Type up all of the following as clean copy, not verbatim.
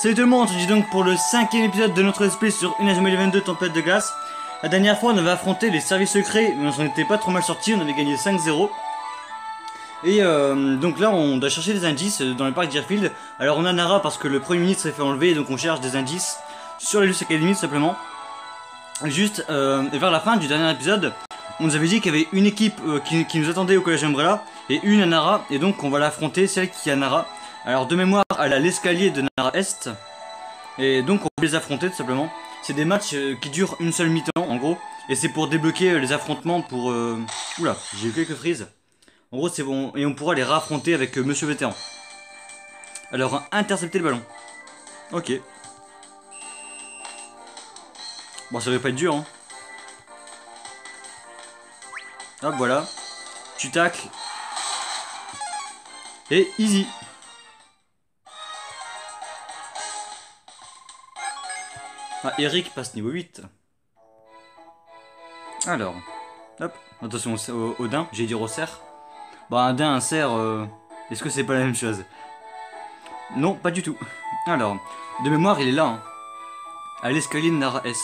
Salut tout le monde, on se dit donc pour le 5ème épisode de notre esprit sur Inazuma Eleven 2 Tempête de glace. La dernière fois on avait affronté les services secrets, mais on s'en était pas trop mal sorti, on avait gagné 5-0. Et donc là on doit chercher des indices dans le parc d'Airfield. Alors on a Nara parce que le Premier ministre s'est fait enlever, donc on cherche des indices sur les Luce Academy tout simplement. Juste vers la fin du dernier épisode, on nous avait dit qu'il y avait une équipe qui nous attendait au collège Umbrella et une à Nara, et donc on va l'affronter, celle qui est à Nara. Alors de mémoire, elle a l'escalier de Nara Est, et donc on va les affronter tout simplement. C'est des matchs qui durent une seule mi-temps en gros, et c'est pour débloquer les affrontements pour... Oula, j'ai eu quelques frises. En gros c'est bon, et on pourra les raffronter avec Monsieur Vétéran. Alors intercepter le ballon. Ok. Bon, ça devrait pas être dur hein. Hop, voilà. Tu tacles. Et easy. Ah, Eric passe niveau 8. Alors. Hop. Attention au daim. J'ai dit au cerf. Bah, un daim, un cerf. Est-ce que c'est pas la même chose? Non, pas du tout. Alors. De mémoire, il est là. Hein. À l'escalier de Nara Est.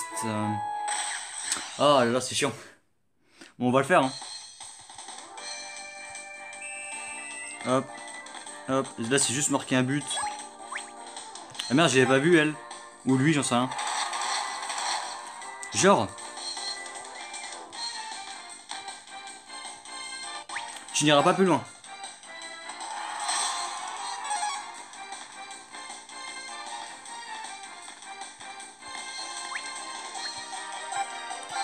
Ah là là, c'est chiant. Bon, on va le faire. Hein. Hop. Hop. Là, c'est juste marqué un but. Ah merde, j'avais pas vu elle. Ou lui, j'en sais rien. Genre. Tu n'iras pas plus loin.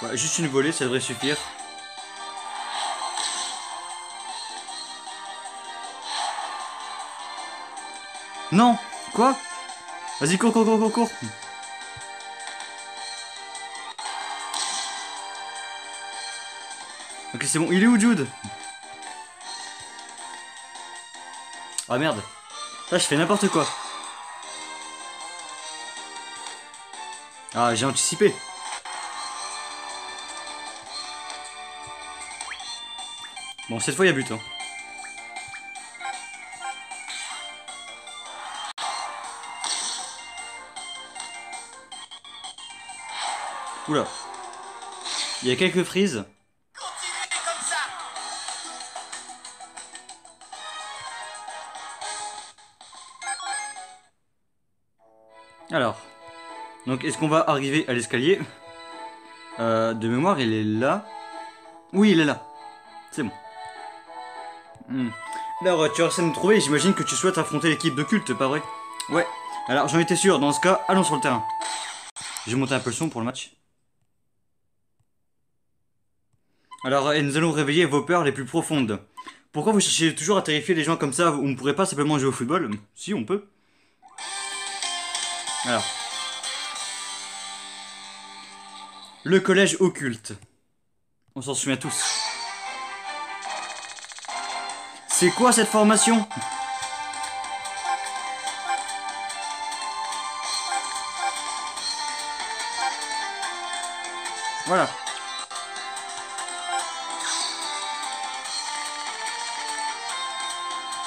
Voilà, juste une volée, ça devrait suffire. Non. Quoi? Vas-y, cours, cours, cours, cours, cours. Ok, c'est bon. Il est où, Jude? Ah merde. Là, je fais n'importe quoi. Ah, j'ai anticipé. Bon, cette fois, il y a but. Hein. Oula. Il y a quelques frises. Alors. Donc, est-ce qu'on va arriver à l'escalier? De mémoire, il est là. Oui, il est là. C'est bon. Alors, tu as essayé de nous trouver. J'imagine que tu souhaites affronter l'équipe de culte, pas vrai? Ouais. Alors, j'en étais sûr. Dans ce cas, allons sur le terrain. J'ai monté un peu le son pour le match. Alors, nous allons réveiller vos peurs les plus profondes. Pourquoi vous cherchez toujours à terrifier les gens comme ça? On ne pourrait pas simplement jouer au football? Si, on peut. Alors. Le collège occulte. On s'en souvient tous. C'est quoi cette formation? Voilà.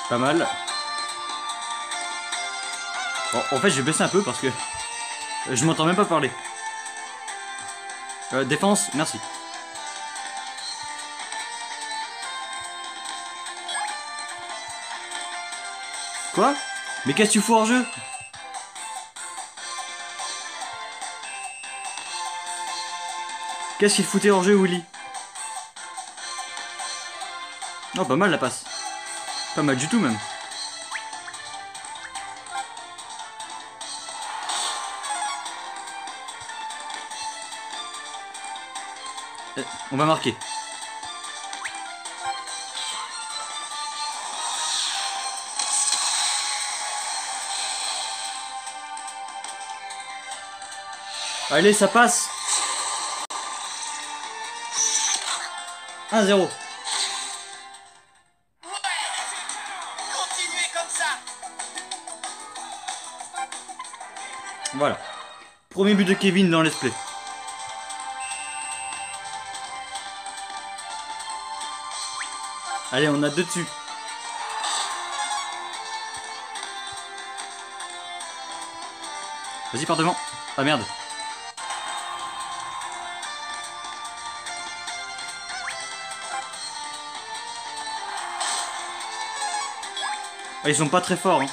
Pas mal. Bon, en fait, je vais baisser un peu parce que je m'entends même pas parler. Défense, merci. Quoi? Mais qu'est-ce que tu fous hors jeu? Qu'est-ce qu'il foutait hors jeu, Willy? Oh, pas mal la passe. Pas mal du tout même. On va marquer. Allez, ça passe. 1-0. Voilà. Premier but de Kevin dans l'esprit. Allez, on a deux dessus. Vas-y, par devant. Ah merde. Ah, ils sont pas très forts. Hein.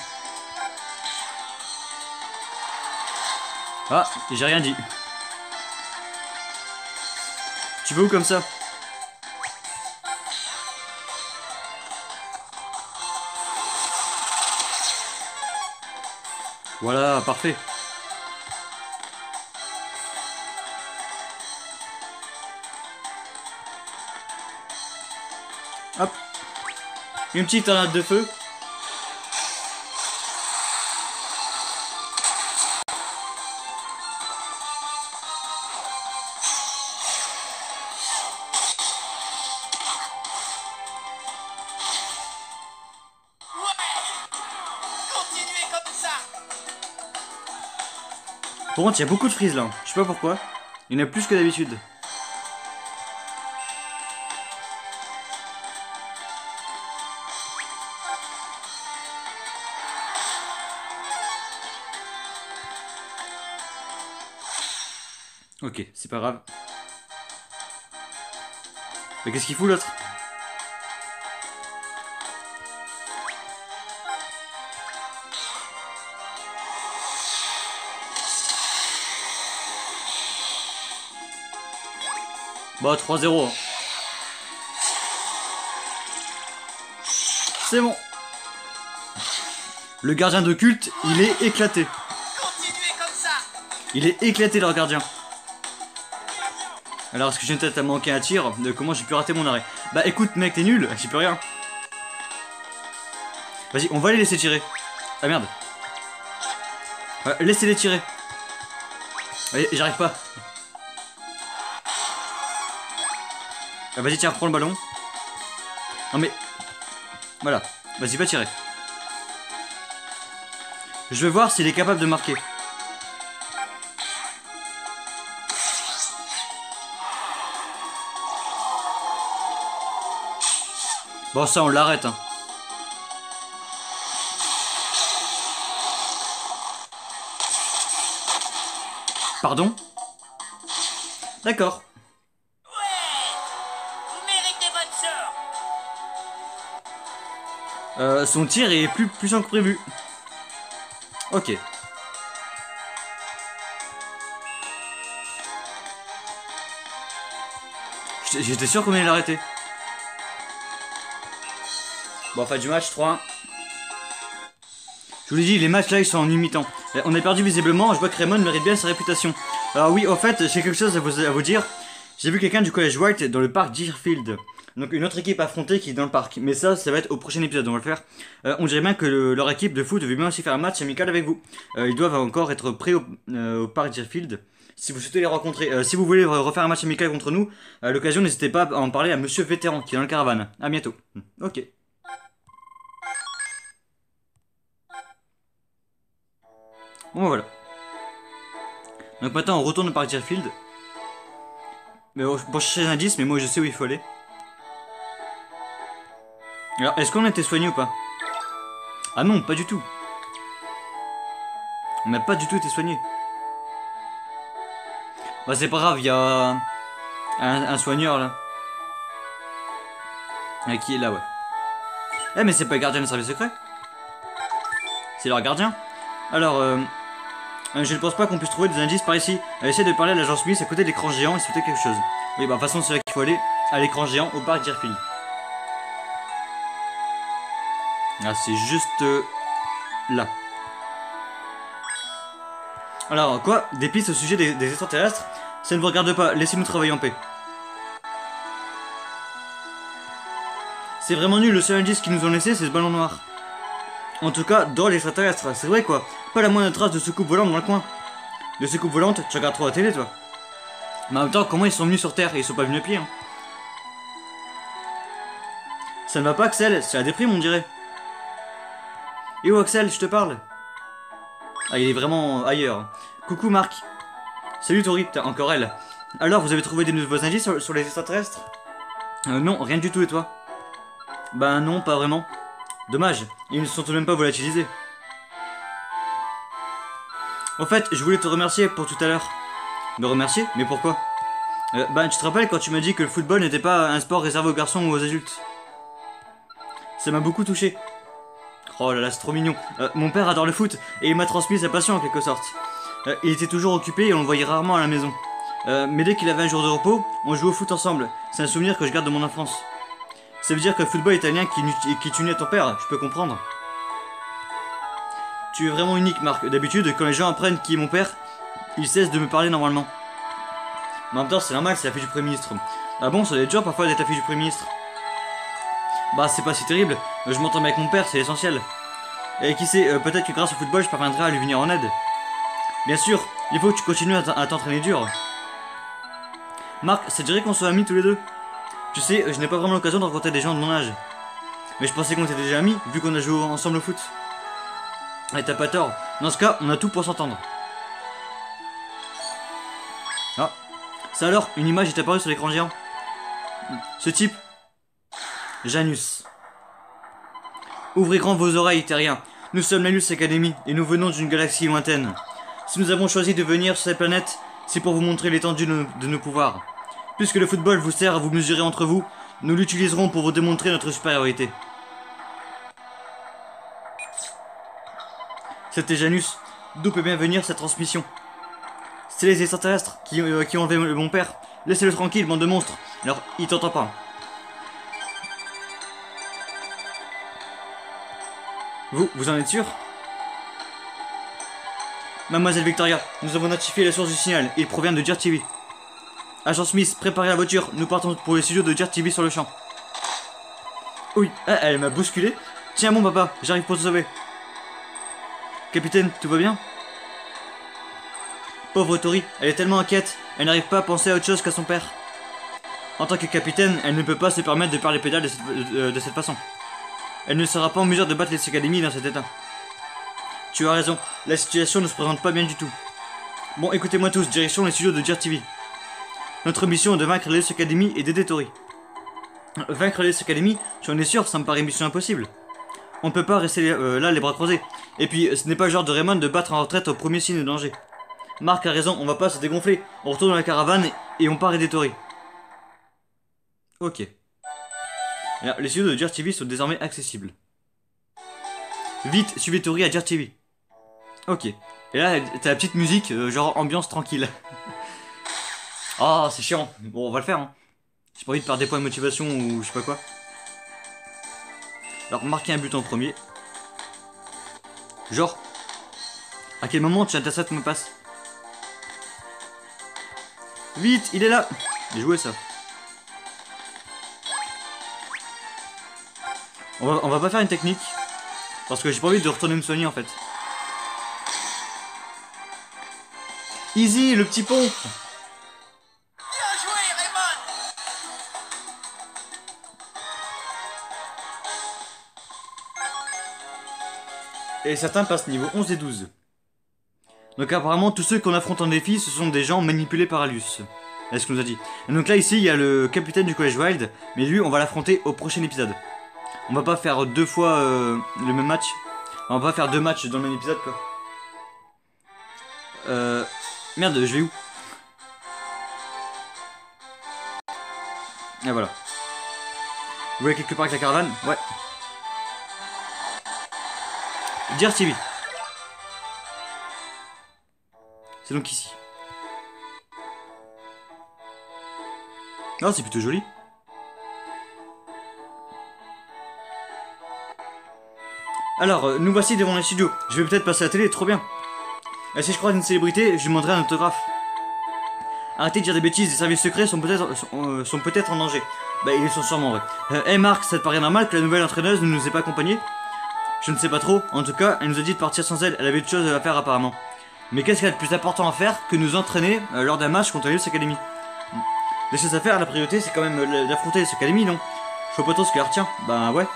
Ah, j'ai rien dit. Tu veux où comme ça? Voilà, parfait. Hop. Une petite tornade de feu. Par contre, il y a beaucoup de frises là. Je sais pas pourquoi. Il y en a plus que d'habitude. Ok, c'est pas grave. Mais qu'est-ce qu'il fout l'autre? Bah 3-0. C'est bon. Le gardien de culte, il est éclaté. Il est éclaté leur gardien. Alors est-ce que j'ai une tête à manquer un tir? De comment j'ai pu rater mon arrêt? Bah écoute mec, t'es nul, j'y peux rien. Vas-y, on va les laisser tirer. Ah merde. Ouais, laissez-les tirer. Allez, j'arrive pas. Ah, vas-y, tiens, prends le ballon. Non mais... Voilà, vas-y, va tirer. Je vais voir s'il est capable de marquer. Bon, ça, on l'arrête, hein. Pardon? D'accord. Son tir est plus puissant que prévu. Ok. J'étais sûr qu'on allait l'arrêter. Bon, fin du match, 3-1. Je vous l'ai dit, les matchs là ils sont en imitant. On a perdu visiblement, je vois que Raymond mérite bien sa réputation. Alors oui, au fait, j'ai quelque chose à vous dire. J'ai vu quelqu'un du collège White dans le parc Deerfield. Donc une autre équipe affrontée qui est dans le parc. Mais ça va être au prochain épisode, on va le faire. On dirait bien que leur équipe de foot veut bien aussi faire un match amical avec vous. Ils doivent encore être prêts au parc Deerfield. Si vous souhaitez les rencontrer, si vous voulez refaire un match amical contre nous, à l'occasion n'hésitez pas à en parler à Monsieur Vétéran qui est dans le caravane. A bientôt. Ok. Bon voilà. Donc maintenant on retourne au parc Deerfield. Mais pour chercher un indice, mais moi je sais où il faut aller. Alors, est-ce qu'on a été soigné ou pas? Ah non, pas du tout. On n'a pas du tout été soigné. Bah c'est pas grave, il y a un soigneur là. Qui est là, ouais. Eh mais c'est pas le gardien du service secret. C'est leur gardien. Alors, je ne pense pas qu'on puisse trouver des indices par ici. Essayez de parler à l'agent Smith à côté de l'écran géant et souhaiter quelque chose. Oui, bah de toute façon c'est là qu'il faut aller. À l'écran géant au parc Deerfield. Ah, c'est juste là. Alors, quoi? Des pistes au sujet des extraterrestres? Ça ne vous regarde pas, laissez-nous travailler en paix. C'est vraiment nul, le seul indice qu'ils nous ont laissé, c'est ce ballon noir. En tout cas, dans l'extraterrestre, c'est vrai quoi. Pas la moindre trace de soucoupe volante dans le coin. De soucoupe volante, tu regardes trop la télé toi. Mais en même temps, comment ils sont venus sur Terre et ils sont pas venus à pied hein. Ça ne va pas Axel, c'est la déprime on dirait. Et où Axel, je te parle? Ah, il est vraiment ailleurs. Coucou Marc. Salut Tori, encore elle. Alors, vous avez trouvé des nouveaux indices sur les extraterrestres? Non, rien du tout et toi? Bah non, pas vraiment. Dommage, ils ne sont tout de même pas volatilisés. Au fait, je voulais te remercier pour tout à l'heure. Me remercier? Mais pourquoi? Bah, tu te rappelles quand tu m'as dit que le football n'était pas un sport réservé aux garçons ou aux adultes? Ça m'a beaucoup touché. Oh là là, c'est trop mignon. Mon père adore le foot et il m'a transmis sa passion en quelque sorte. Il était toujours occupé et on le voyait rarement à la maison. Mais dès qu'il avait un jour de repos, on jouait au foot ensemble. C'est un souvenir que je garde de mon enfance. Ça veut dire que le football italien qui t'unit à ton père, je peux comprendre. Tu es vraiment unique, Marc. D'habitude, quand les gens apprennent qui est mon père, ils cessent de me parler normalement. Mais en même temps, c'est normal, c'est la fille du Premier ministre. Ah bon, ça doit être dur parfois d'être la fille du Premier ministre. Bah, c'est pas si terrible. Je m'entends bien avec mon père, c'est l'essentiel. Et qui sait, peut-être que grâce au football, je parviendrai à lui venir en aide. Bien sûr, il faut que tu continues à t'entraîner dur. Marc, ça dirait qu'on soit amis tous les deux. Tu sais, je n'ai pas vraiment l'occasion de rencontrer des gens de mon âge. Mais je pensais qu'on était déjà amis, vu qu'on a joué ensemble au foot. Et t'as pas tort. Dans ce cas, on a tout pour s'entendre. Ah. Ça alors, une image est apparue sur l'écran géant. Ce type. Janus. Ouvrez grand vos oreilles, terriens. Nous sommes l'Anus Academy, et nous venons d'une galaxie lointaine. Si nous avons choisi de venir sur cette planète, c'est pour vous montrer l'étendue de nos pouvoirs. Puisque le football vous sert à vous mesurer entre vous, nous l'utiliserons pour vous démontrer notre supériorité. C'était Janus. D'où peut bien venir cette transmission? C'est les extraterrestres qui ont enlevé mon père. Laissez-le tranquille, bande de monstres. Alors, il t'entend pas. Vous en êtes sûr? Mademoiselle Victoria, nous avons notifié la source du signal. Il provient de Jer TV. Agent Smith, préparez la voiture. Nous partons pour les studios de Jer TV sur le champ. Oui, elle m'a bousculé. Tiens bon papa, j'arrive pour te sauver. Capitaine, tout va bien? Pauvre Tori, elle est tellement inquiète, elle n'arrive pas à penser à autre chose qu'à son père. En tant que capitaine, elle ne peut pas se permettre de perdre les pédales de cette façon. Elle ne sera pas en mesure de battre les Academy dans cet état. Tu as raison, la situation ne se présente pas bien du tout. Bon, écoutez-moi tous, direction les studios de Jer TV. Notre mission est de vaincre les Academy et d'aider Tori. Vaincre les Academy, j'en ai sûr, ça me paraît une mission impossible. On ne peut pas rester là les bras croisés. Et puis, ce n'est pas le genre de Raymond de battre en retraite au premier signe de danger. Marc a raison, on va pas se dégonfler. On retourne dans la caravane et on part aider Tori. Ok. Alors, les studios de Jer TV sont désormais accessibles. Vite, suivez Tori à Jer TV. Ok. Et là, t'as la petite musique, genre ambiance tranquille. Ah, c'est chiant. Bon, on va le faire, hein. J'ai pas envie de perdre des points de motivation ou je sais pas quoi. Alors, marquer un but en premier. Genre, à quel moment tu interceptes ma passe? Vite, il est là. J'ai joué ça. On va pas faire une technique. Parce que j'ai pas envie de retourner me soigner en fait. Easy, le petit pont. Bien joué, Raymond. Et certains passent niveau 11 et 12. Donc apparemment tous ceux qu'on affronte en défi ce sont des gens manipulés par Alius. C'est ce qu'on nous a dit. Et donc là ici il y a le capitaine du collège Wild. Mais lui on va l'affronter au prochain épisode. On va pas faire deux fois le même match. On va pas faire deux matchs dans le même épisode quoi. Merde, je vais où? Et voilà. Vous voulez quelque part avec la caravane? Ouais. Jer TV. C'est donc ici. Oh, c'est plutôt joli. Alors, nous voici devant les studios. Je vais peut-être passer à la télé, trop bien. Si je croise une célébrité, je lui demanderai un autographe. Arrêtez de dire des bêtises, les services secrets sont peut-être en danger. Bah, ils sont sûrement vrais. Hey Marc, ça te paraît normal que la nouvelle entraîneuse ne nous ait pas accompagnés? Je ne sais pas trop, en tout cas, elle nous a dit de partir sans elle avait autre chose à faire apparemment. Mais qu'est-ce qu'il y a de plus important à faire que nous entraîner lors d'un match contre l'Elios Academy? Les choses à faire, la priorité c'est quand même d'affronter l'Elios Academy, non? Je vois pas trop ce qui la retient. Bah ouais.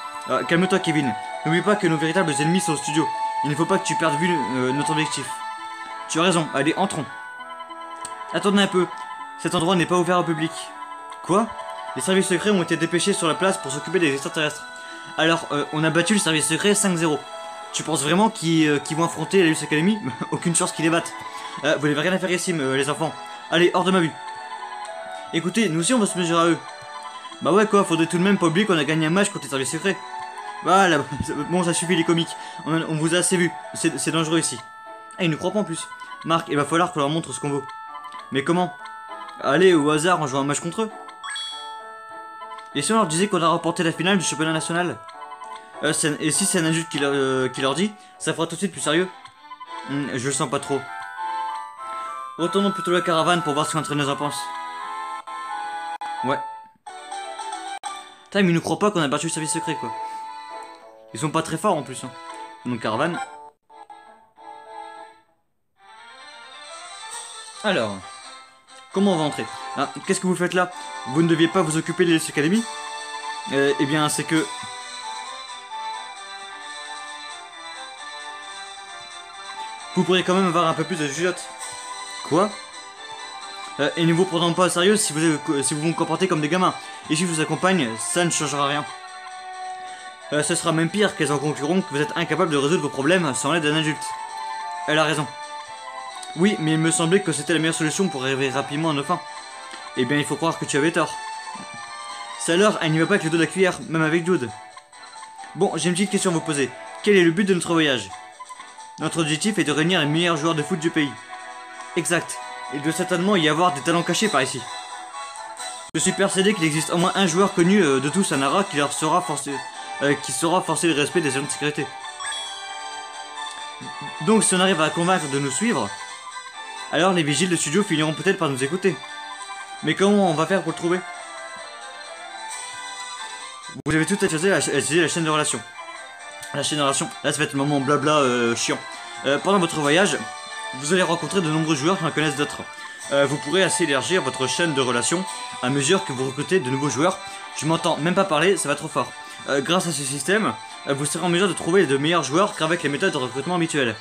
Calme-toi Kevin. N'oublie pas que nos véritables ennemis sont au studio. Il ne faut pas que tu perdes vue notre objectif. Tu as raison, allez, entrons. Attendez un peu, cet endroit n'est pas ouvert au public. Quoi? Les services secrets ont été dépêchés sur la place pour s'occuper des extraterrestres. Alors, on a battu le service secret 5-0. Tu penses vraiment qu'ils vont affronter la Luce Academy? Aucune chance qu'ils les battent. Vous n'avez rien à faire ici, les enfants. Allez, hors de ma vue. Écoutez, nous aussi on va se mesurer à eux. Bah ouais quoi, faudrait tout de même pas oublier qu'on a gagné un match contre les services secrets. Voilà, bon ça suffit les comiques. On vous a assez vu, c'est dangereux ici. Ah, ils nous croient pas en plus. Marc, il va falloir qu'on leur montre ce qu'on vaut. Mais comment? Allez, au hasard, on joue un match contre eux. Et si on leur disait qu'on a remporté la finale du championnat national? Et si c'est un adulte qui leur dit, ça fera tout de suite plus sérieux. Je le sens pas trop. Retournons plutôt à la caravane pour voir ce que l'entraîneuse en pense. Ouais. Putain, mais ils nous croient pas qu'on a battu le service secret quoi. Ils sont pas très forts en plus. Hein. Donc caravane. Alors, comment on va entrer? Ah, qu'est-ce que vous faites là? Vous ne deviez pas vous occuper de l'Elite Academy? Eh bien, c'est que... Vous pourriez quand même avoir un peu plus de jugeote. Quoi? Et ne vous prenons pas au sérieux si vous vous comportez comme des gamins. Et si je vous accompagne, ça ne changera rien. Ce sera même pire qu'elles en concluront que vous êtes incapable de résoudre vos problèmes sans l'aide d'un adulte. Elle a raison. Oui, mais il me semblait que c'était la meilleure solution pour arriver rapidement à nos fins. Eh bien, il faut croire que tu avais tort. C'est l'heure, elle n'y va pas avec le dos de la cuillère, même avec Jude. Bon, j'ai une petite question à vous poser. Quel est le but de notre voyage? Notre objectif est de réunir les meilleurs joueurs de foot du pays. Exact. Il doit certainement y avoir des talents cachés par ici. Je suis persuadé qu'il existe au moins un joueur connu de tous à Nara qui saura forcer le respect des agents de sécurité. Donc si on arrive à convaincre de nous suivre, alors les vigiles de studio finiront peut-être par nous écouter. Mais comment on va faire pour le trouver? Vous avez tout à utiliser la chaîne de relation. La chaîne de relation, là ça va être le moment blabla chiant. Pendant votre voyage, vous allez rencontrer de nombreux joueurs qui en connaissent d'autres. Vous pourrez ainsi élargir votre chaîne de relations à mesure que vous recrutez de nouveaux joueurs. Je m'entends même pas parler, ça va trop fort. Grâce à ce système, vous serez en mesure de trouver de meilleurs joueurs qu'avec les méthodes de recrutement habituelles.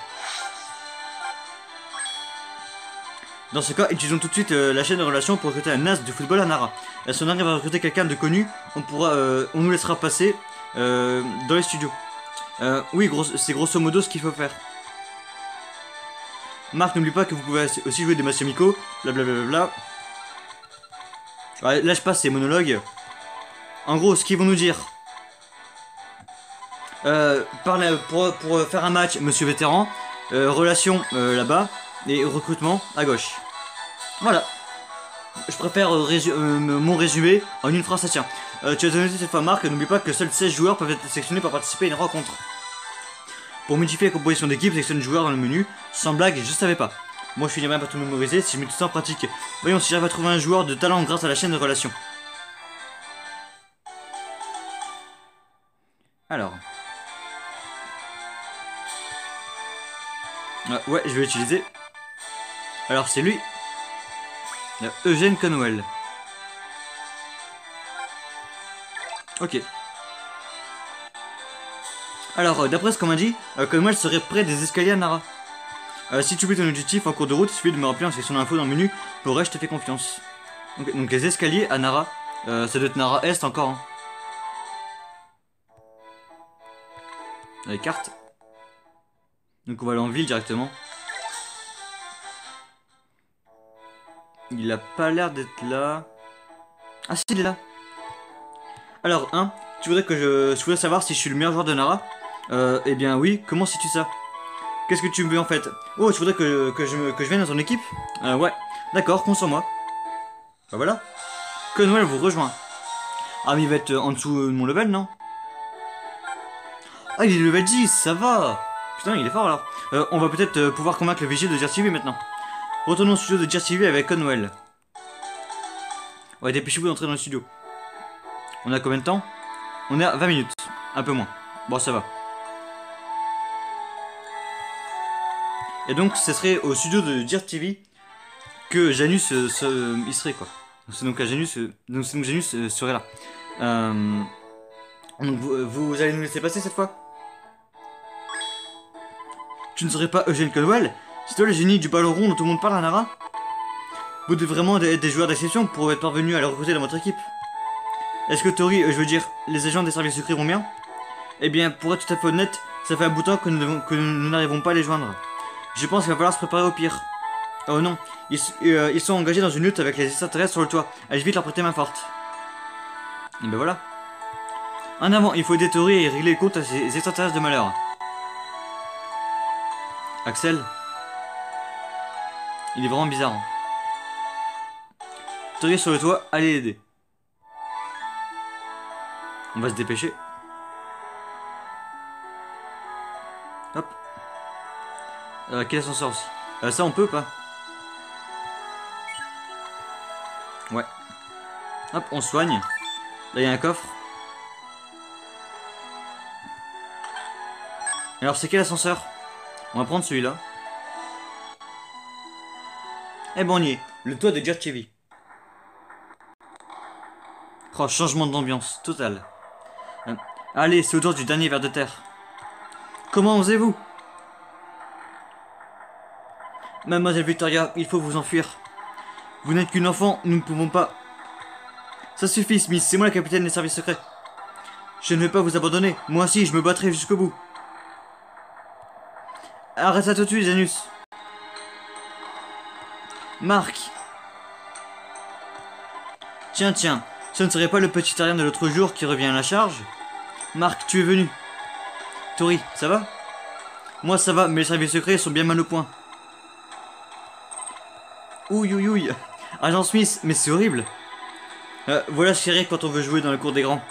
Dans ce cas, utilisons tout de suite la chaîne de relations pour recruter un as de football à Nara. Si on arrive à recruter quelqu'un de connu, on nous laissera passer dans les studios. Oui, c'est grosso modo ce qu'il faut faire. Marc, n'oublie pas que vous pouvez aussi jouer des matchs amicaux, blablabla. Là, je passe ces monologues. En gros, ce qu'ils vont nous dire. Pour faire un match, monsieur vétéran, relation là-bas, et recrutement à gauche. Voilà. Je préfère mon résumé en une phrase, ça tient. Tu as donné cette fois Marc, n'oublie pas que seuls 16 joueurs peuvent être sélectionnés pour participer à une rencontre. Pour modifier la composition d'équipe, sélectionne joueurs dans le menu. Sans blague, je savais pas. Moi je finirais pas tout mémoriser si je mets tout ça en pratique. Voyons si j'arrive à trouver un joueur de talent grâce à la chaîne de relations. Alors. Ouais, je vais l'utiliser. Alors c'est lui. Eugène Conwell. Ok. Alors, d'après ce qu'on m'a dit, Conwell serait près des escaliers à Nara. Si tu oublies ton objectif en cours de route, il suffit de me rappeler en section d'infos dans le menu. Pour le reste, je te fais confiance. Okay, donc les escaliers à Nara. Ça doit être Nara Est encore. Hein. Les cartes. Donc on va aller en ville directement. Il a pas l'air d'être là. Ah si, il est là. Alors, tu voudrais je voudrais savoir si je suis le meilleur joueur de Nara? Eh bien oui, comment sais-tu ça? Qu'est-ce que tu veux en fait? Oh, tu voudrais que je vienne dans ton équipe? Ouais, d'accord, compte sur moi. Bah voilà. Conwell vous rejoint. Ah mais il va être en dessous de mon level, non? Ah, il est level 10, ça va. Putain, il est fort alors. On va peut-être pouvoir convaincre le vigile de GearTV maintenant. Retournons au studio de GearTV avec Conwell. Ouais, dépêchez-vous d'entrer dans le studio. On a combien de temps? On est à 20 minutes, un peu moins. Bon, ça va. Et donc, ce serait au studio de GearTV que Janus y serait, quoi. C'est donc Janus, Janus serait là. Donc, vous allez nous laisser passer cette fois? Tu ne serais pas Eugène Conwell? C'est toi le génie du ballon rond dont tout le monde parle à Nara? Vous devez vraiment être des joueurs d'exception pour être parvenus à le recruter dans votre équipe. Est-ce que Tori, je veux dire, les agents des services secrets vont bien? Eh bien, pour être tout à fait honnête, Ça fait un bout de temps que nous n'arrivons pas à les joindre. Je pense qu'il va falloir se préparer au pire. Oh non, ils sont engagés dans une lutte avec les extraterrestres sur le toit. Allez vite leur prêter main forte. Et ben voilà. En avant, il faut détruire et régler les comptes à ces extraterrestres de malheur. Axel. Il est vraiment bizarre. Hein. Tori sur le toit, allez l'aider. On va se dépêcher. Hop. Quel ascenseur aussi ça on peut ou pas? Ouais. Hop, on soigne. Là il y a un coffre. Alors c'est quel ascenseur? On va prendre celui-là. Eh ben on y est. Le toit de Jerchevi. Oh, changement d'ambiance, total. Allez, c'est autour du dernier ver de terre. Comment osez-vous? Mademoiselle Victoria, il faut vous enfuir. Vous n'êtes qu'une enfant, nous ne pouvons pas. Ça suffit, Smith, c'est moi la capitaine des services secrets. Je ne vais pas vous abandonner, moi aussi je me battrai jusqu'au bout. Arrête ça tout de suite, Janus. Marc. Tiens, tiens, ce ne serait pas le petit terrien de l'autre jour qui revient à la charge? Marc, tu es venu. Tori, ça va? Moi ça va, mais les services secrets sont bien mal au point. Ouille ouille ouille. Agent Smith, mais c'est horrible. Voilà ce qui arrive quand on veut jouer dans la cour des grands.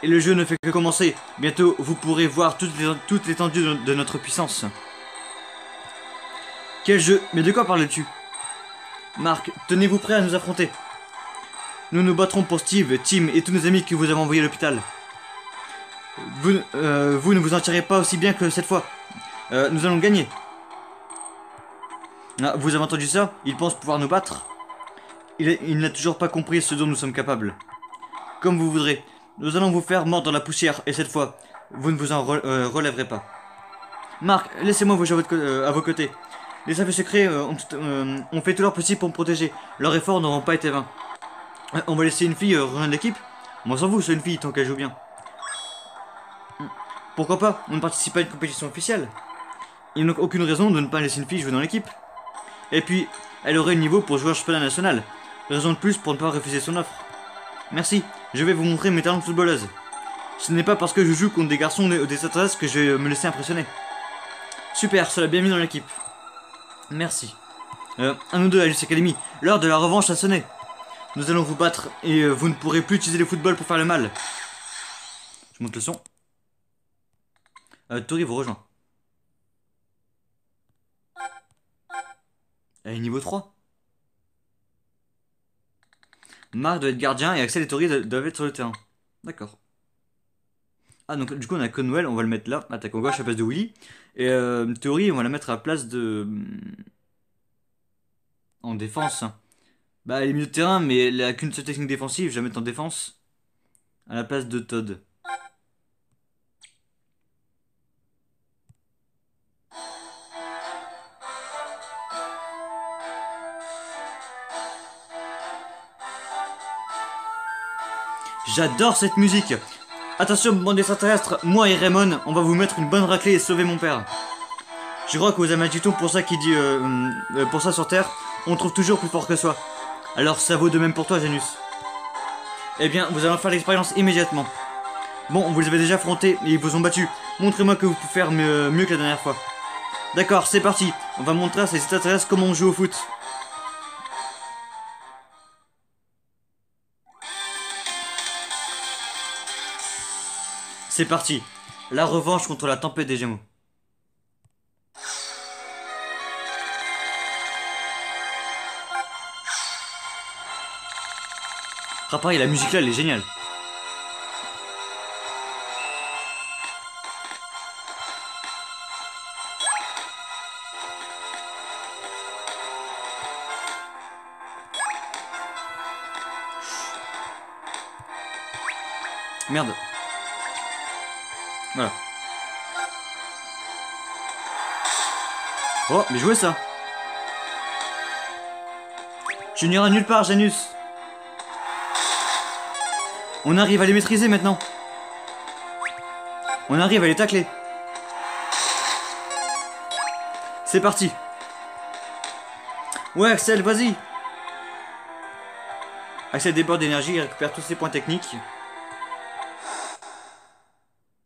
Et le jeu ne fait que commencer. Bientôt, vous pourrez voir toute l'étendue de notre puissance. Quel jeu? Mais de quoi parles-tu? Marc, tenez-vous prêt à nous affronter. Nous nous battrons pour Steve, Tim et tous nos amis que vous avez envoyés à l'hôpital. Vous ne vous en tirez pas aussi bien que cette fois. Nous allons gagner. Ah, vous avez entendu ça? Il pense pouvoir nous battre. Il n'a toujours pas compris ce dont nous sommes capables. Comme vous voudrez. Nous allons vous faire mordre dans la poussière, et cette fois, vous ne vous en relèverez pas. Marc, laissez-moi vous jouer à vos côtés. Les services secrets ont fait tout leur possible pour me protéger. Leurs efforts n'auront pas été vains. On va laisser une fille rejoindre l'équipe? Moi, s'en fout, c'est une fille tant qu'elle joue bien. Pourquoi pas? On ne participe pas à une compétition officielle. Il n'y a aucune raison de ne pas laisser une fille jouer dans l'équipe. Et puis, elle aurait le niveau pour jouer au championnat national. Raison de plus pour ne pas refuser son offre. Merci, je vais vous montrer mes talents de footballeuse. Ce n'est pas parce que je joue contre des garçons ou des extraterrestres que je vais me laisser impressionner. Super, cela bienvenue dans l'équipe. Merci. À nous deux, Alice Academy, l'heure de la revanche a sonné. Nous allons vous battre et vous ne pourrez plus utiliser le football pour faire le mal. Je monte le son. Tori vous rejoint. Elle est niveau 3. Marc doit être gardien et Axel et Tori doivent être sur le terrain. D'accord. Ah donc du coup on a Conwell, on va le mettre là, attaquant gauche à la place de Willy. Et Tori on va la mettre à la place de... En défense. Bah elle est milieu de terrain mais elle a qu'une seule technique défensive, je vais la mettre en défense. À la place de Todd. J'adore cette musique. Attention, bande d'extraterrestres, moi et Raymond, on va vous mettre une bonne raclée et sauver mon père. Je crois que vous avez un dicton pour ça qui dit pour ça sur Terre, on trouve toujours plus fort que soi. Alors ça vaut de même pour toi, Janus. Eh bien, vous allez en faire l'expérience immédiatement. Bon, vous les avez déjà affrontés et ils vous ont battu. Montrez-moi que vous pouvez faire mieux que la dernière fois. D'accord, c'est parti. On va montrer à ces extraterrestres comment on joue au foot. C'est parti. La revanche contre la tempête des Gémeaux. Ah pareil, la musique là elle est géniale. Merde. Voilà. Oh, mais jouez ça. Tu n'iras nulle part, Janus. On arrive à les maîtriser maintenant. On arrive à les tacler. C'est parti. Ouais, Axel, vas-y. Axel déborde d'énergie et récupère tous ses points techniques.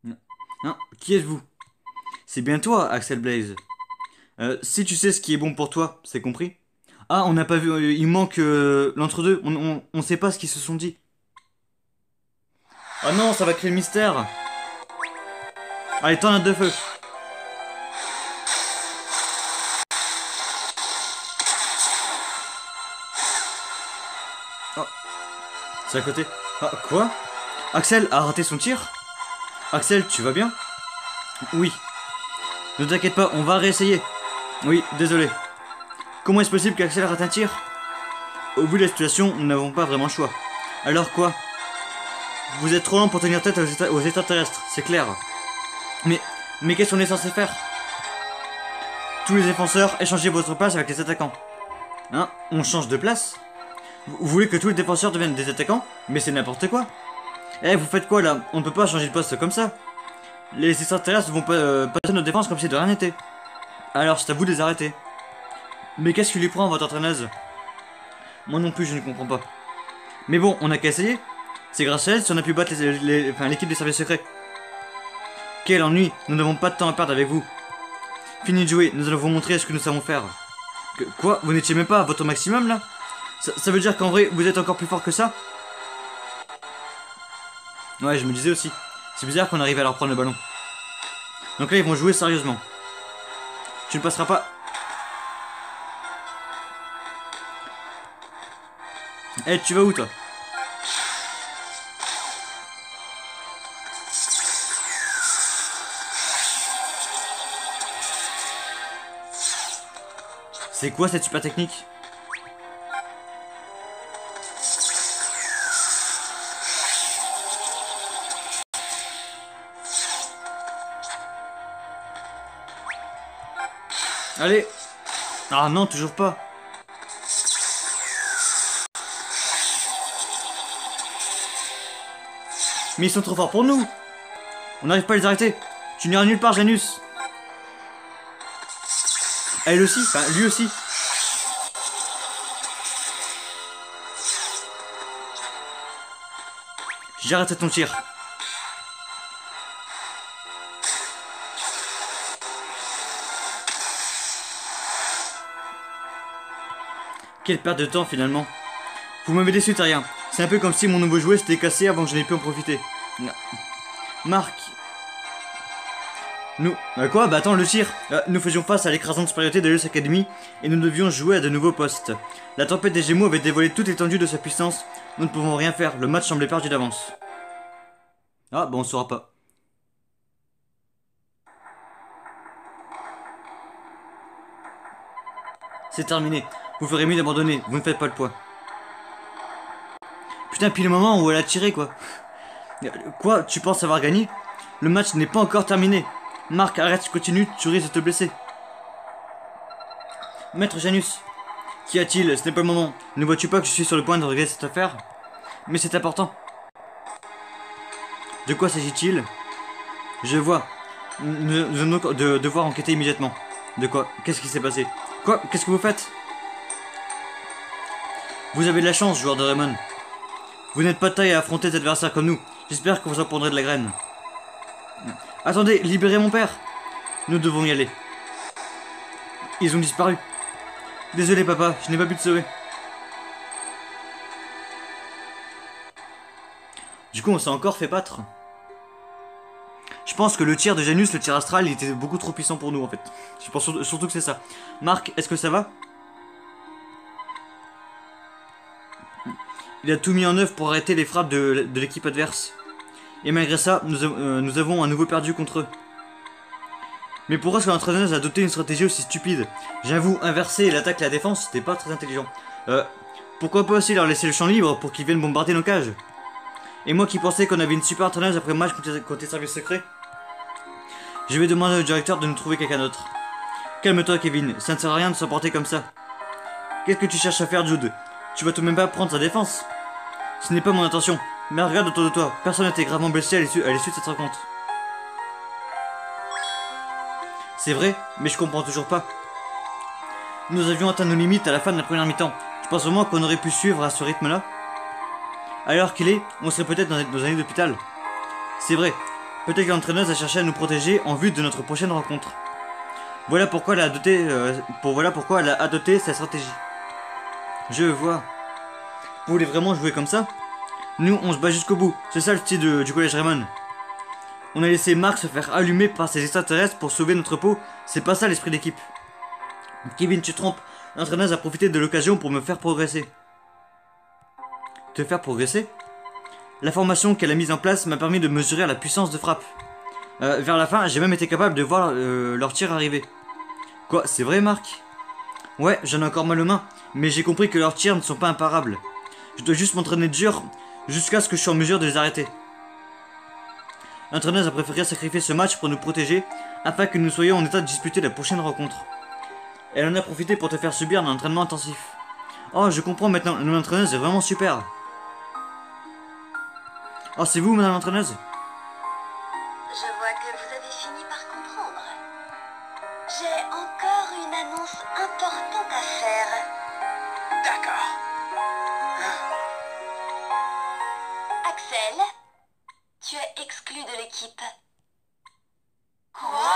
Non, qui êtes-vous? C'est bien toi, Axel Blaze. Si tu sais ce qui est bon pour toi, c'est compris? Ah, on n'a pas vu, il manque l'entre-deux. On sait pas ce qu'ils se sont dit. Ah non, ça va créer le mystère. Allez, tornade de feu. Oh, c'est à côté. Ah, quoi? Axel a raté son tir? Axel, tu vas bien? Oui. Ne t'inquiète pas, on va réessayer. Oui, désolé. Comment est-ce possible qu'Axel rate un tir? Au vu de la situation, nous n'avons pas vraiment le choix. Alors quoi? Vous êtes trop lent pour tenir tête aux extraterrestres, c'est clair. Mais qu'est-ce qu'on est censé faire? Tous les défenseurs, échangez votre place avec les attaquants. Hein? On change de place? Vous voulez que tous les défenseurs deviennent des attaquants? Mais c'est n'importe quoi. Eh, vous faites quoi là? On ne peut pas changer de poste comme ça. Les extraterrestres vont passer notre défense comme si de rien n'était. Alors c'est à vous de les arrêter. Mais qu'est-ce qui lui prend votre entraîneuse? Moi non plus je ne comprends pas. Mais bon, on a qu'à essayer. C'est grâce à elle si on a pu battre l'équipe des services secrets. Quel ennui, nous n'avons pas de temps à perdre avec vous. Fini de jouer, nous allons vous montrer ce que nous savons faire. Quoi? Vous n'étiez même pas à votre maximum là? Ça veut dire qu'en vrai, vous êtes encore plus fort que ça? Ouais, je me disais aussi. C'est bizarre qu'on arrive à leur prendre le ballon. Donc là, ils vont jouer sérieusement. Tu ne passeras pas... Eh, tu vas où toi? C'est quoi cette super technique? Allez. Ah non, toujours pas. Mais ils sont trop forts pour nous. On n'arrive pas à les arrêter. Tu n'iras nulle part, Janus. Elle aussi, enfin lui aussi. J'ai arrêté ton tir. Quelle perte de temps finalement. Vous m'avez déçu, Terrien. C'est un peu comme si mon nouveau jouet s'était cassé avant que je n'ai pu en profiter. Marc. Nous... quoi? Bah attends, le tir. Nous faisions face à l'écrasante supériorité de l'Eus Academy et nous devions jouer à de nouveaux postes. La tempête des Gémeaux avait dévoilé toute l'étendue de sa puissance. Nous ne pouvons rien faire. Le match semblait perdu d'avance. Ah, bon, on saura pas. C'est terminé. Vous ferez mieux d'abandonner. Vous ne faites pas le poids. Putain, puis le moment où elle a tiré, quoi. Quoi? Tu penses avoir gagné? Le match n'est pas encore terminé. Marc, arrête, tu continues, tu risques de te blesser. Maître Janus, qu'y a-t-il? Ce n'est pas le moment. Ne vois-tu pas que je suis sur le point de régler cette affaire? Mais c'est important. De quoi s'agit-il? Je vois. Nous allons devoir enquêter immédiatement. De quoi? Qu'est-ce qui s'est passé? Quoi? Qu'est-ce que vous faites? Vous avez de la chance, joueur de Raymond. Vous n'êtes pas de taille à affronter des adversaires comme nous. J'espère que vous en prendrez de la graine. Attendez, libérez mon père. Nous devons y aller. Ils ont disparu. Désolé papa, je n'ai pas pu te sauver. Du coup on s'est encore fait battre. Je pense que le tir de Janus, le tir astral, il était beaucoup trop puissant pour nous en fait. Je pense surtout que c'est ça. Marc, est-ce que ça va? Il a tout mis en œuvre pour arrêter les frappes de l'équipe adverse. Et malgré ça, nous avons à nouveau perdu contre eux. Mais pourquoi est-ce que l'entraîneuse a adopté une stratégie aussi stupide? J'avoue, inverser l'attaque et la défense, c'était pas très intelligent. Pourquoi pas aussi leur laisser le champ libre pour qu'ils viennent bombarder nos cages? Et moi qui pensais qu'on avait une super entraîneuse après le match contre les services secrets. Je vais demander au directeur de nous trouver quelqu'un d'autre. Calme-toi Kevin, ça ne sert à rien de s'emporter comme ça. Qu'est-ce que tu cherches à faire Jude? Tu vas tout de même pas prendre sa défense? Ce n'est pas mon intention. Mais regarde autour de toi, personne n'a été gravement blessé à l'issue de cette rencontre. C'est vrai, mais je comprends toujours pas. Nous avions atteint nos limites à la fin de la première mi-temps. Tu penses vraiment qu'on aurait pu suivre à ce rythme-là? À l'heure qu'il est, on serait peut-être dans nos années d'hôpital. C'est vrai. Peut-être que l'entraîneuse a cherché à nous protéger en vue de notre prochaine rencontre. Voilà pourquoi elle a adopté sa stratégie. Je vois. Vous voulez vraiment jouer comme ça? Nous, on se bat jusqu'au bout. C'est ça le style du collège Raymond. On a laissé Mark se faire allumer par ces extraterrestres pour sauver notre peau. C'est pas ça l'esprit d'équipe. Kevin, tu te trompes. L'entraîneuse a profité de l'occasion pour me faire progresser. Te faire progresser? La formation qu'elle a mise en place m'a permis de mesurer la puissance de frappe. Vers la fin, j'ai même été capable de voir leur tir arriver. Quoi, c'est vrai, Marc? Ouais, j'en ai encore mal aux mains, mais j'ai compris que leurs tirs ne sont pas imparables. Je dois juste m'entraîner dur jusqu'à ce que je sois en mesure de les arrêter. L'entraîneuse a préféré sacrifier ce match pour nous protéger, afin que nous soyons en état de disputer la prochaine rencontre. Elle en a profité pour te faire subir un entraînement intensif. Oh, je comprends maintenant, l'entraîneuse est vraiment super. Oh, c'est vous, madame l'entraîneuse? Je vois que vous avez fini par comprendre. J'ai encore une annonce importante à faire. D'accord. Axel, tu es exclu de l'équipe. Quoi?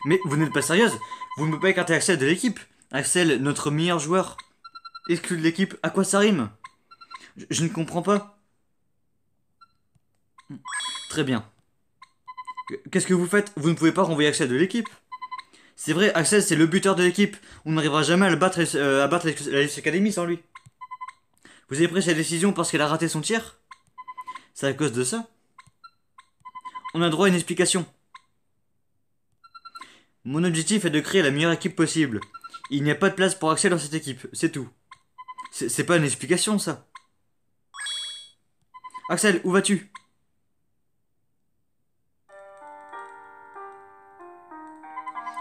Mais vous n'êtes pas sérieuse? Vous ne pouvez pas écarter Axel de l'équipe. Axel, notre meilleur joueur. Exclu de l'équipe, à quoi ça rime? Je ne comprends pas. Très bien. Qu'est-ce que vous faites? Vous ne pouvez pas renvoyer Axel de l'équipe. C'est vrai, Axel c'est le buteur de l'équipe. On n'arrivera jamais à le battre, à battre la LS Academy sans lui. Vous avez pris cette décision parce qu'elle a raté son tir? C'est à cause de ça? On a droit à une explication. Mon objectif est de créer la meilleure équipe possible. Il n'y a pas de place pour Axel dans cette équipe, c'est tout. C'est pas une explication ça. Axel, où vas-tu?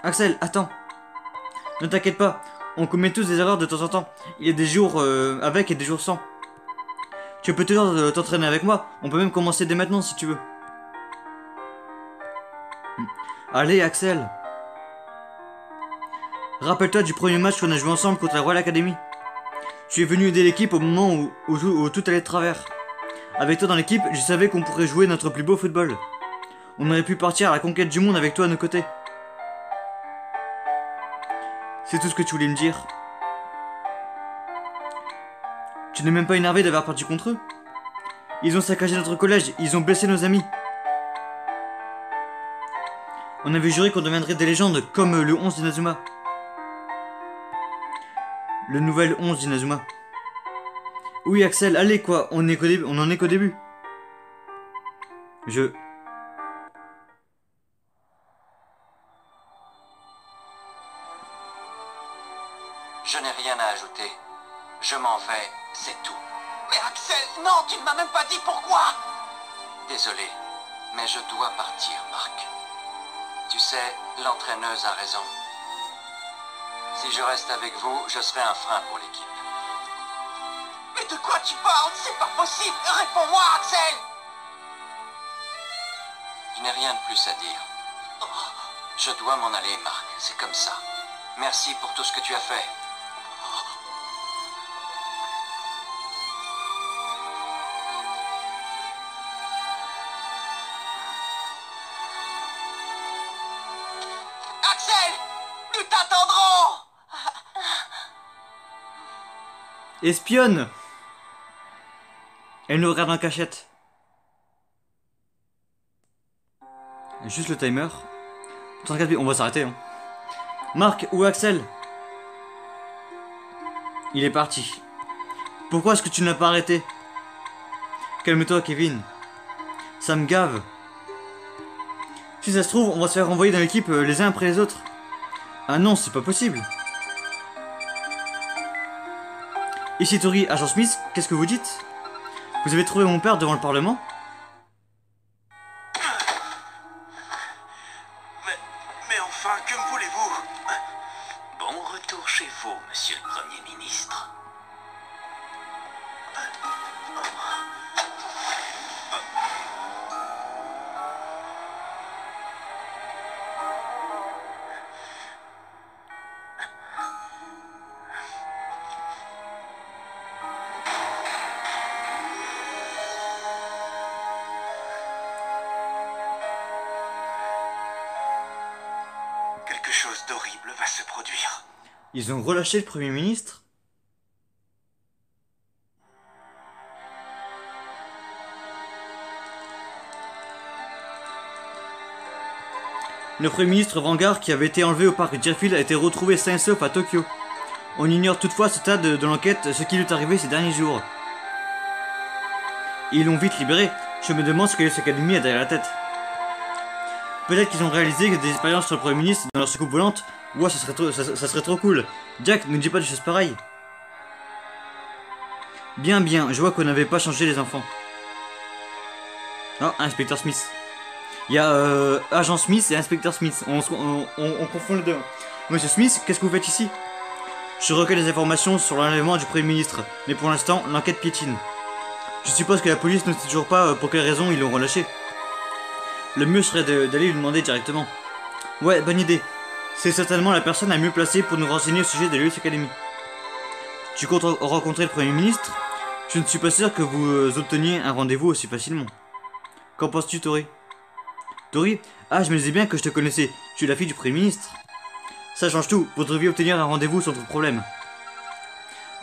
Axel, attends. Ne t'inquiète pas, on commet tous des erreurs de temps en temps. Il y a des jours avec et des jours sans. Tu peux toujours t'entraîner avec moi. On peut même commencer dès maintenant si tu veux. Allez, Axel. Rappelle-toi du premier match qu'on a joué ensemble contre la Royal Academy. Tu es venu aider l'équipe au moment où tout allait de travers. Avec toi dans l'équipe, je savais qu'on pourrait jouer notre plus beau football. On aurait pu partir à la conquête du monde avec toi à nos côtés. C'est tout ce que tu voulais me dire. Tu n'es même pas énervé d'avoir perdu contre eux? Ils ont saccagé notre collège, ils ont blessé nos amis. On avait juré qu'on deviendrait des légendes comme le 11 d'Inazuma. Le nouvel 11 d'Inazuma. Oui Axel, allez quoi, on en est qu'au début. Je n'ai rien à ajouter. Je m'en vais, c'est tout. Mais Axel, non, tu ne m'as même pas dit pourquoi. Désolé, mais je dois partir, Marc. Tu sais, l'entraîneuse a raison. Si je reste avec vous, je serai un frein pour l'équipe. Mais de quoi tu parles? C'est pas possible. Réponds-moi, Axel. Je n'ai rien de plus à dire. Je dois m'en aller, Marc. C'est comme ça. Merci pour tout ce que tu as fait. Axel! Nous t'attendrons! espionne. Elle nous regarde en cachette. Juste le timer. 34 minutes, on va s'arrêter. Hein. Marc ou Axel? Il est parti. Pourquoi est-ce que tu ne l'as pas arrêté? Calme-toi, Kevin. Ça me gave. Si ça se trouve, on va se faire renvoyer dans l'équipe les uns après les autres. Ah non, c'est pas possible. Ici Tori, agent Smith, qu'est-ce que vous dites? Vous avez trouvé mon père devant le Parlement? Mais enfin, que me voulez-vous? Bon retour chez vous, monsieur le Premier ministre. quelque chose d'horrible va se produire. Ils ont relâché le Premier ministre? Le Premier ministre Vanguard, qui avait été enlevé au parc Deerfield, a été retrouvé sain et sauf à Tokyo. On ignore toutefois à ce stade de l'enquête ce qui lui est arrivé ces derniers jours. Ils l'ont vite libéré. Je me demande ce que Helios Academy a derrière la tête. Peut-être qu'ils ont réalisé que des expériences sur le Premier ministre dans leur soucoupe volante. Ouah, ça serait trop cool. Jack, ne dis pas des choses pareilles. Bien, je vois qu'on n'avait pas changé les enfants. Oh, Inspecteur Smith. Il y a Agent Smith et Inspecteur Smith. On confond les deux. Monsieur Smith, qu'est-ce que vous faites ici? Je recueille des informations sur l'enlèvement du Premier ministre, mais pour l'instant, l'enquête piétine. Je suppose que la police ne sait toujours pas pour quelle raison ils l'ont relâché. Le mieux serait d'aller lui demander directement. Ouais, bonne idée. C'est certainement la personne la mieux placée pour nous renseigner au sujet de l'Helios Academy. Tu comptes rencontrer le Premier ministre? Je ne suis pas sûr que vous obteniez un rendez-vous aussi facilement. Qu'en penses-tu, Tori? Tori? Ah, je me disais bien que je te connaissais. Tu es la fille du Premier ministre. Ça change tout. Vous devriez obtenir un rendez-vous sans trop de problème.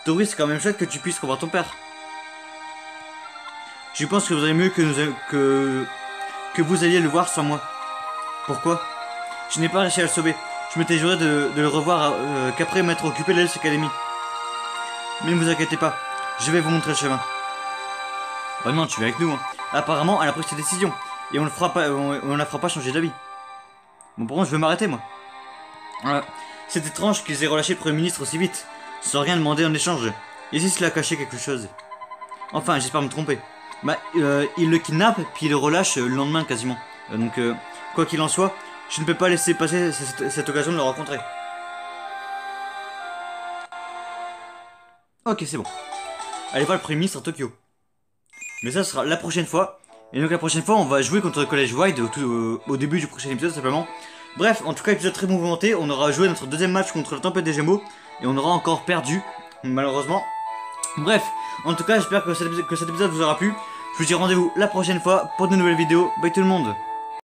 Tori, c'est quand même chouette que tu puisses revoir ton père. Je pense que vous auriez mieux que vous alliez le voir sans moi. Pourquoi? Je n'ai pas réussi à le sauver. Je m'étais juré de le revoir qu'après m'être occupé de l'Helios Academy. Mais ne vous inquiétez pas, je vais vous montrer le chemin. Bah non, tu viens avec nous. Hein. Apparemment, elle a pris ses décisions. Et on la fera pas changer d'avis. Bon, pour moi, je veux m'arrêter, moi. C'est étrange qu'ils aient relâché le Premier ministre aussi vite, sans rien demander en échange. Et si cela a caché quelque chose? Enfin, j'espère me tromper. Bah, il le kidnappe, puis il le relâche le lendemain quasiment. Donc, quoi qu'il en soit, je ne peux pas laisser passer cette occasion de le rencontrer. Ok, c'est bon. Allez voir le Premier ministre à Tokyo. Mais ça sera la prochaine fois. Et donc la prochaine fois, on va jouer contre le Collège Wide au début du prochain épisode, simplement. Bref, en tout cas, épisode très mouvementé. On aura joué notre deuxième match contre la Tempête des Gémeaux. Et on aura encore perdu, malheureusement. Bref, en tout cas, j'espère que cet épisode vous aura plu. Je vous dis rendez-vous la prochaine fois pour de nouvelles vidéos. Bye tout le monde.